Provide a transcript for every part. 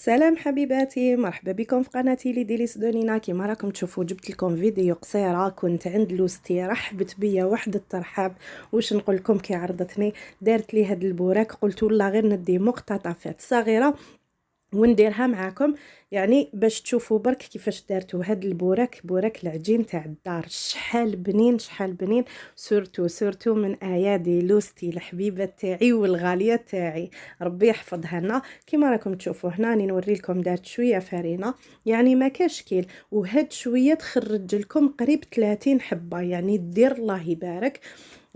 سلام حبيباتي، مرحبا بكم في قناتي لديليس دونينا. كيما راكم تشوفوا جبت لكم فيديو قصيره. كنت عند لوستي، رحبت بيا واحد الترحاب. واش نقول لكم، كي عرضتني دارت لي هاد البوراك، قلت والله غير ندي مقتطفات صغيره ونديرها معاكم، يعني باش تشوفوا برك كيفاش دارتوا هاد البوراك. بوراك العجين تاع الدار، شحال بنين شحال بنين. سورتو من ايادي لوستي الحبيبه تاعي والغاليه تاعي، ربي يحفظها لنا. كيما راكم تشوفوا هنا راني نوري لكم دارت شويه فرينه، يعني ما كاش كيل، وهاد شويه تخرج لكم قريب 30 حبه، يعني دير الله يبارك.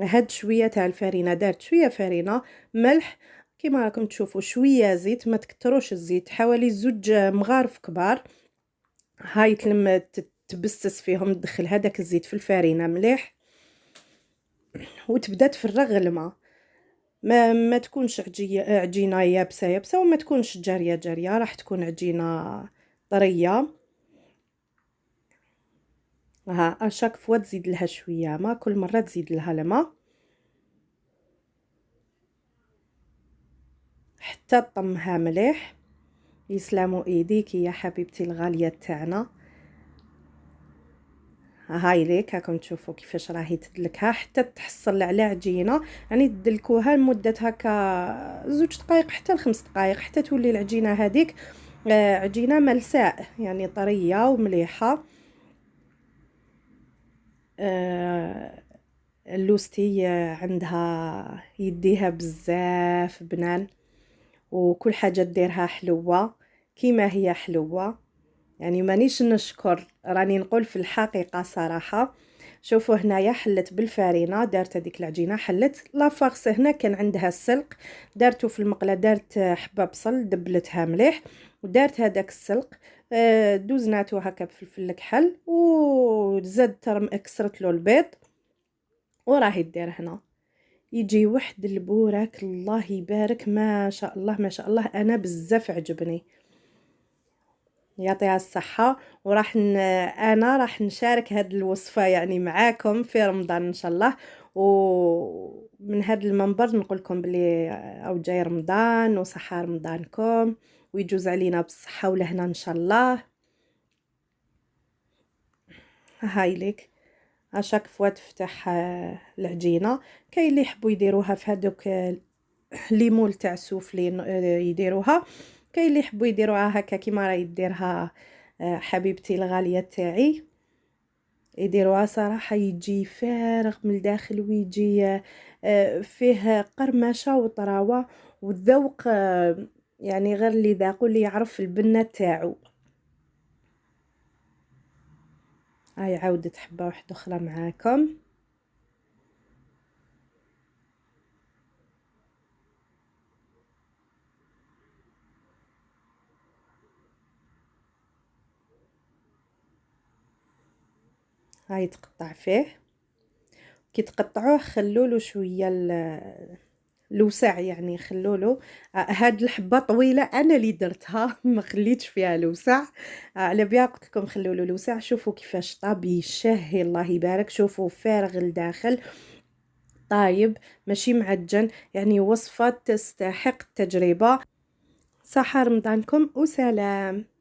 هاد شويه تاع الفرينه، دارت شويه فرينه، ملح، كيما راكم تشوفوا شويه زيت، ما تكتروش الزيت، حوالي زوج مغارف كبار. هاي لما تبسس فيهم تدخل هذاك الزيت في الفرينه مليح، وتبدا تفرغ الماء. ما تكونش عجينه يابسه وما تكونش جاريه، راح تكون عجينه طريه. ها اشاك فوا تزيد لها شويه ما، كل مره تزيد لها الماء حتى طمها مليح. يسلموا ايديك يا حبيبتي الغاليه تاعنا. هاي ليك راكم تشوفوا كيفاش راهي تدلكها حتى تحصل على عجينه، يعني تدلكوها لمده هكا 2 دقائق حتى ل5 دقائق، حتى تولي العجينه هذيك عجينه ملساء، يعني طريه ومليحه. اللوستي عندها يديها بزاف بنان، وكل حاجه ديرها حلوه كيما هي حلوه. يعني مانيش نشكر، راني نقول في الحقيقه صراحه. شوفوا هنايا حلت بالفارينه، دارت هذيك العجينه، حلت لافارس هنا كان عندها السلق، دارته في المقله، دارت حبه بصل دبلتها مليح ودارت هذاك السلق. دوزناتو هكا بفلفل الكحل، وزاد كسرت له البيض وراهي دير هنا. يجي واحد البوراك الله يبارك، ما شاء الله ما شاء الله، انا بزاف عجبني، يعطيها الصحة. أنا راح نشارك هاد الوصفة يعني معاكم في رمضان إن شاء الله. ومن هاد المنبر نقول لكم بلي أو جاي رمضان وصحة رمضانكم، ويجوز علينا بالصحة والهنا إن شاء الله. هاي ليك اشاك فوا تفتح العجينة. كاين اللي يحبوا يديروها في هذوك ليمول تاع السوفلي يديروها، كاين اللي يحبوا يديروها هكا كيما راهي ديرها حبيبتي الغاليه تاعي. يديروها صراحه يجي فارغ من الداخل، ويجي فيه قرمشه وطراوه والذوق، يعني غير اللي ذاقوا اللي يعرف البنه تاعو. هاي عاودت حبه واحده اخرى معاكم. هاي تقطع فيه، كي تقطعوه خلوله شويه الوسع، يعني خلوله هاد الحبه طويله انا اللي درتها ما خليتش فيها الوسع. على بها قلت لكم خلوله الوسع. شوفوا كيفاش طاب يشهي الله يبارك، شوفوا فارغ الداخل طايب ماشي معجن، يعني وصفه تستحق التجربه. صحه رمضانكم وسلام.